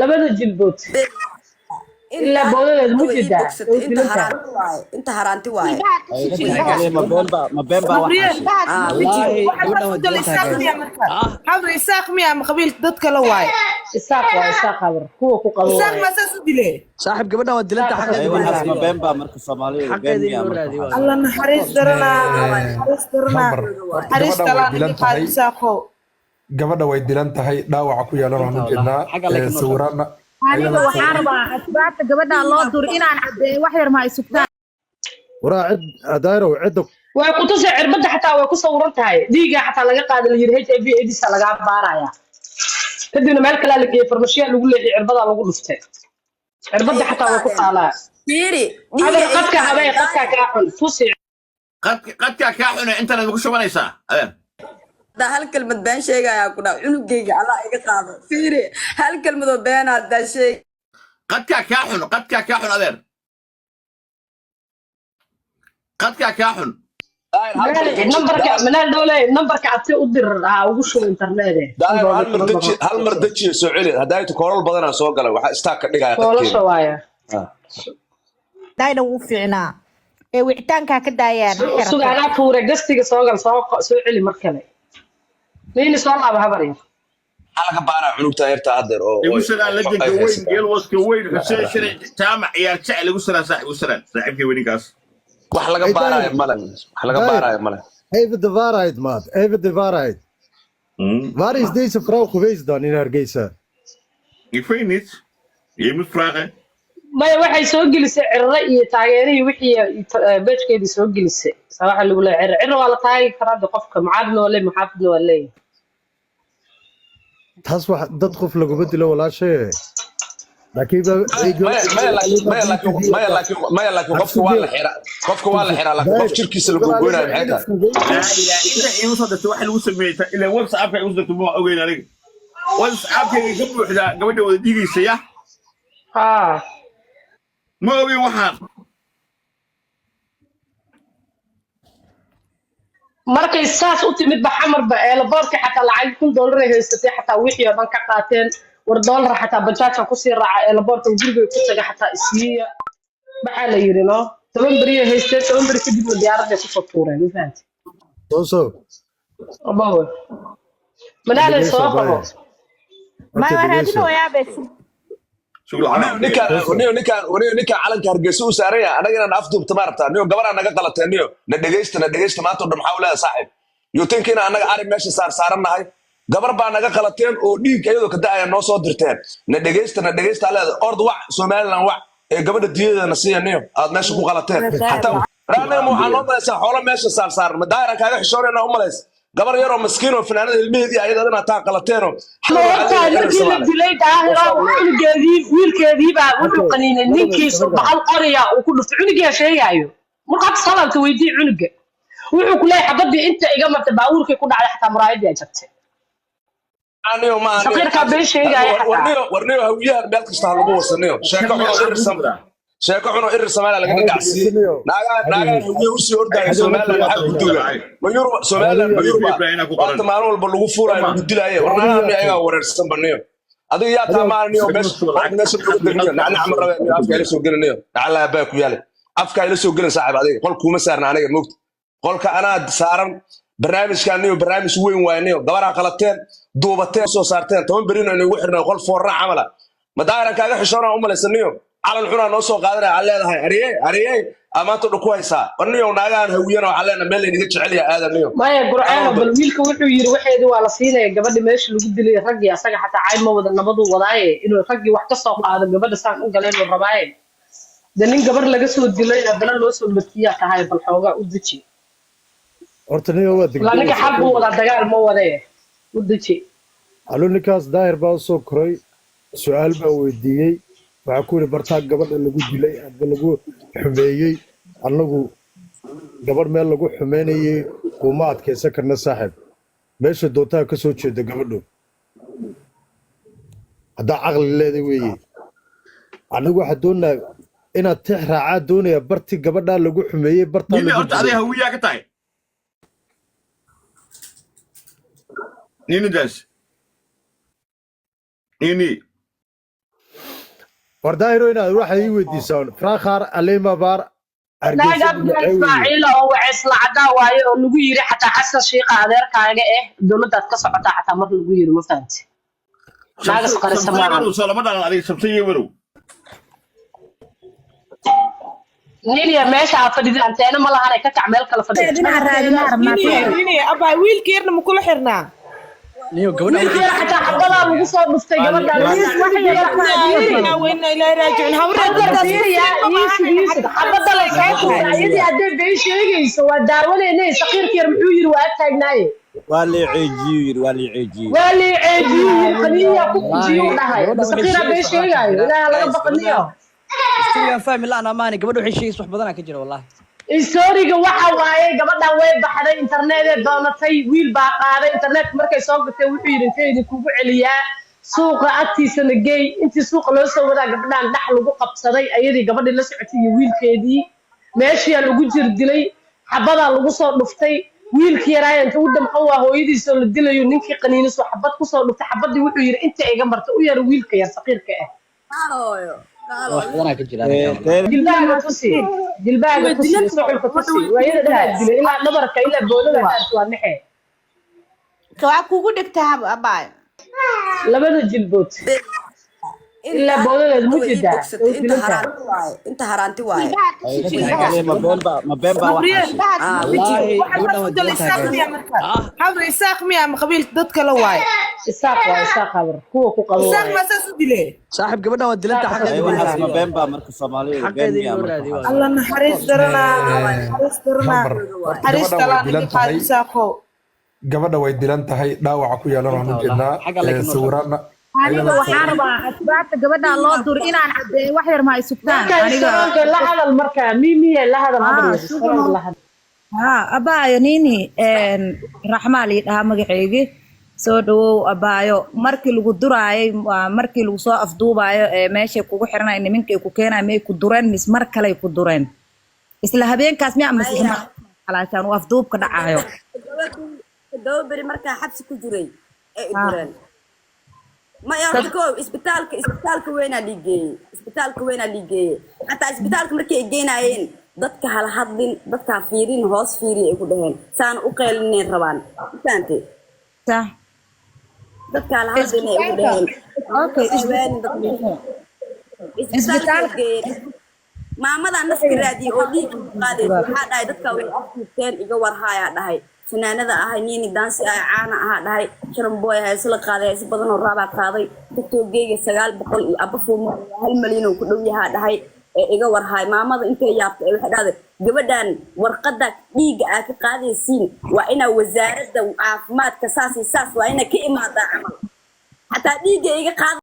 labada jilbood ilaa boodada mujida inta haraanti waaye ما بين با والله واحد مسؤول إساق ميا مركز حضر إساق ميا مقبيل ضدك لواي isaaq habar kuwa ku qabo إساق ما ساسو دلي صاحب قبلنا ودلنت حق ايوه ما بين با مركز الصوماليه حقيقي ورادي الله نحرس درنا حرس تلان قاعد إساقو gabadha way dilan tahay dhaawaca ku yeelan aan u jeednaa sawirana aniga waxaan rabaa asbaabta gabadha loo dur inaan cadeeyo wax yar ma ay sugtaan وراعد دايره وعدك way ku tusay cirbada xataa way ku sawiran tahay dhiiga xataa laga qaaday la yiri HIV AIDS laga baaraya kadibna meel kale la geeyay farmashiya lagu leeyahay cirbada lagu dhuftay cirbada xataa way ku taalaa fiiri qadka habay qadka ka xun tusi qadka ka xun inta la ku shubanaysaa da hal kalmad been sheegaya ku dhaw cunugeyga Allah iga qaado fiiri hal kalmad oo been aad dashay qadka ka xun adeer qadka ka xun numberka manal dawlay numberka aad u dir ugu shubo internet hal mar dajiyo soo celi hadaaytu koolal badan soo galay waxa istaag ka dhigaya koolasha waaya dayda uu fiicnaa ee wicitaanka ka daayaan sugaana tuure gastiga soo gal soo celi mar kale مين سؤال أبو هبرية؟ أنا كبارة عنوكتا يرتا هدر أو يوصل على لجنة كوين جيل واسك وين حسين شري تامع يرجع يوصل صاحب يوصل صاحب كوين كاس وحلا كبارة يا ملك حلا كبارة يا ملك even the waarheid maat even the waarheid waar is deze vrouw geweest dan in Hargeisa ik weet niet je moet vragen ما waxay soo gelisay cirra iyo taageeray wixii beejkeedii soo gelisay sawaxa lagu leeyahay cirra wala taagi karaa qofka mucaadno wala muxaafidno wala taas wax dad qof lagu bedelo walaashay laakiin ما لكن قفك waa la xiraa laakiin qof jirkiisa lagu goynayo maxay tahay ila soo wax lagu sameeyay ila WhatsApp ay usoo tumo ogeyn aniga WhatsApp ay ka buuxda gabadha wada dhigiisaya ما أبي واحد markay saas u timid baxamar ba ee laboorka xataa lacag $1 haystay xataa wixii oo dhan ka qaateen war dollar xataa bajaaja ku sii raaca ee laboorka guriga ku taga xataa isliya waxa la yiri no 10 bari haystay 10 bari kadib diyaaradda ku soo tuureen ma fahanti soo abaw manaale soo qabo ma waraadino yaa bes ninka calanka Hargeysa u saaraya anagana afduub tamarta niyo gabadha naga qalatay niyo na dhageysta maanta dhan maxaa u leeyahay saaxiib you think in anaga ari meesha saaranahay gabar baa naga qalateen oo dhiig ayadoo ka daaya noo soo dirteen na dhageysta leedahay ord wac Soomaaliland wac ee gabadha diyadeena siiyaniyo aad meesha ku qalateen hatta raana waxaan loo malaysaa xoolo meesha saaran ma daayran kaaga xishoonayna u malays gabar yar oo maskiin oo fanaanada ilmaheedii ayadana taa qalateeno wiilkeedii baa wuxuu qaniinay ninkiisu baxal qoriya uu ku dhuftay cunuga sheegayo markaad salaanta weydii cunuga wuxuu ku leeyahay xabadii inta iga martay baabuurkii ku dhacday xataa muraayadii ay jabtay aniyo ma saqiirka been sheegaya warniyo hawiyaha meel kasta lagu wasaniyo sheeko xuno irir Soomaaliya laga dhagacsiyo naaga hawiye u soo ordaay Soomaaliya waxa ku duuga Soomaaliya waxa maalin walba lagu fuurayo lagu dilaayo warnaana ayaga wareersan baniyo adiga yaa taamaaniyo meesha lagu degniyo nacna amar rabe afka ila soo gelinayo nacala baa ku yaale afka ila soo gelin saaxiib adiga qol kuma saarna aniga moogta qolka anaa saaran barnaamijkan iyo barnaamij weyn waaynayo gabadha qalateen duubateen soo saarteen 10 bari inay ugu xirnaa qol foorna camala ma daayran kaaga xishoona u malaysaniyo على الحنا نوصل قادرة على هذا هريه أما تقول كويسة ونيو ناقان هوينا وعلينا ملي نقدر عليها هذا اليوم ما يقرأنا بالميل كويتو يروح يدو على سينا قبل ما يش اللي قد لي رجع أسرع حتى عايم ما بدنا نبضو وضعي إنه رجع وحتصل هذا قبل ساعة قلنا الرباعي ده نين قبل لقصو الدليل هذا لو وصل بتيا كهاي بالحوجة ودتشي أرتني هو لأنك حبوا ولا دجال ما وضعي ودتشي قالوا لي كاس داير باوسو كروي سؤال بوديي وعكوني برتاق قبل lagu dilay hadba lagu xumeeyay anagu gabar meel lagu xumeynayay kuma adkeysan karna saaxib meesha doontaa ka soo jeeda gabadhu hada aqli leedahay weeye anagu waxa doonaa inaad tix raaca doonaya barti gabadha lagu xumeeyay barta lagu dilay hawiya ka tahay nini das nini وردايرو هنا روح يوديسون فراخر عليما بار ناقة إسماعيل أو عسل عداوة ونقول حتى حسن شيء قادر كاجا دولة تكسر حتى مرة نقول ما فهمت ناقة سكر السماء سلام عليكم شمسية ورو نيلي ماشي عفدي أنت أنا ما لها ريكة تعمل كلا فدي نيني أبا ويل كيرنا مكل حرنا نيو قولنا ويل حتى حبلا وقصة مستجابة وين إلى راجعين هورا حبلا لكاتو يدي عدي بيش يجي سوى داولة إنه سقير كير محير وقتها جناي والي عجير والي عجير والي عجير خليه يكون جيو ده سقير بيش يجي لا لا بقنيه يا فاهم لا انا ماني قبل وحي شيء صح بدنا كجرا والله historiga waxa waaye gabadhan way baxday internet doonatay wiil baa qaaday internet markay soo gatay wuxuu yiri inteedii kugu celiyaa suuqa agtiisana geey intii suuqa loo soo wadaa gabadhan dhax lagu qabsaday ayadii gabadhii la socotay iyo wiilkeedii meeshii lagu jir dilay xabada lagu soo dhuftay wiilkii yaraa inta u damqo waa hooyadiisa la dilayo ninkii qaniiniso xabad ku soo dhuftay xabadii wuxuu yiri inta iga martay u yar wiilka yar saqiirka بدنا كجرا جلباها تسي جلباها تسي سحل تسي وهي ده إلا نظرك إلا بولده أسوأ نحى كواكو قدك تهاب أباي لبنا جلبوت إلا بولده المجدة انت هرانتي واي ما بين با حاضر إساق ميا مقبيل ضدك لواي إساق هذا هو كقلوب إساق ما ساسدلي صاحب قبلنا ودلنت حق ما بين با مركز الصومالية الله نحرس درنا حرس تلاني قاعد ساقو gabadha way dilan tahay dhaawaca ku yeelan aan jeednaa sawirana aniga waxaan rabaa asbaabta gabadha loo dur inaan cadeeyo wax yar ma ay sugtaan aniga la hadal markaa mimiya la hadal abaayo nini raxmaali dhaha magaceeygi soo dhawow abaayo markii lagu duraayay markii lagu soo afduubayo meesha kugu xiranay nimankay ku keenay may ku dureen mis mar kale ku dureen isla habeenkaas ma amasixna xalaashan uu afduubka dhacayo دوبري مركا حبس كجري إدران ما يعرفكوا إسبتالك وين اللي جاي حتى إسبتالك مركي جيناين ضدك على حد ضدك فيرين هوس فيري يقولون سان أقل النير ربان سانتي صح ضدك على حد يقولون أوكي إسبتالك ما ماذا الناس كرادي أوليك قادر هذا ضدك وين كان يجور هاي هاي فنانada ahay niini dansi ay caana aha dhahay sharamboy hay isla qaaday si badan oo raaba qaaday tiktokeega 900 iyo abafumo 1 milyan oo ku dhow yahay dhahay iga warhay maamada intay yaabtay waxa dhahday gabadhan warqada dhiiga ah ka qaadaysiin waa ina wasaaradda caafimaadka saas waa ina ka imaada camal hatta dhiiga iga qaad